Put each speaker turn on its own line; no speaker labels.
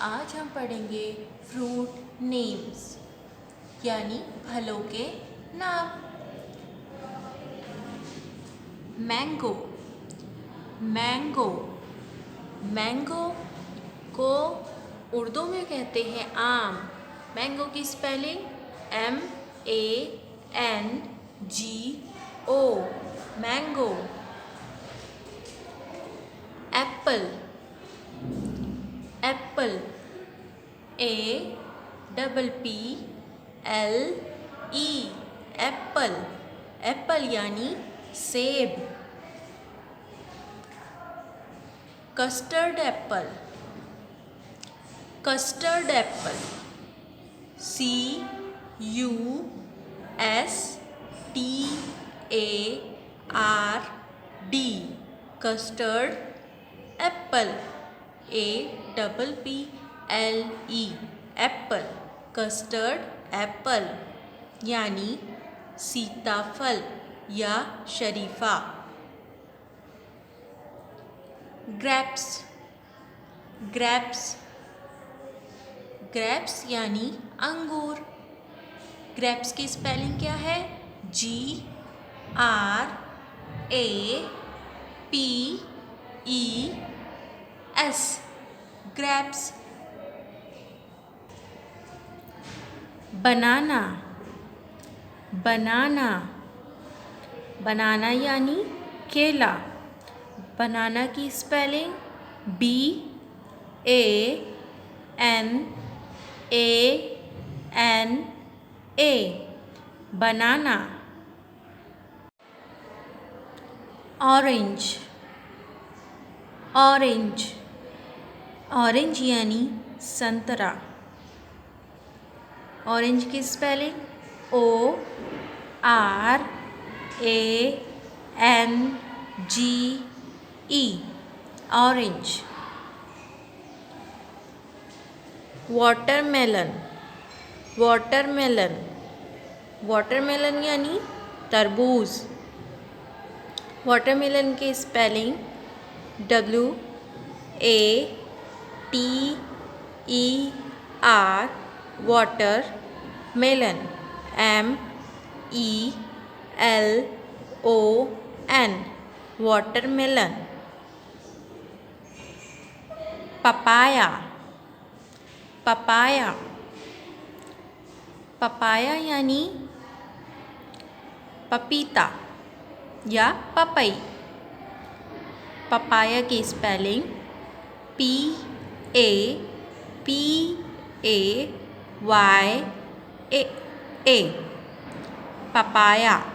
आज हम पढ़ेंगे फ्रूट नेम्स यानी फलों के नाम। मैंगो, मैंगो, मैंगो को उर्दू में कहते हैं आम। मैंगो की spelling MANGO, mango. Apple, Apple APPLE, Apple, Apple यानी सेब। Custard Apple, custard Apple CUSTARD, custard Apple APPLE, Apple, custard Apple यानी सीताफल या शरीफा। ग्रेप्स, ग्रेप्स, ग्रेप्स यानी अंगूर। ग्रेप्स की स्पेलिंग क्या है? GRAPES, grapes. बनाना, बनाना, बनाना यानी केला। बनाना की spelling BANANA, banana. Orange, orange, orange यानी संतरा। ऑरेंज की spelling ORANGE, orange. Watermelon, watermelon, watermelon यानी तरबूज। वाटरमेलन की spelling WATER, water melon MELON, watermelon. Papaya, papaya, papaya यानी पपीता या पपई। पपाया की स्पेलिंग PAPAYA, पपाया।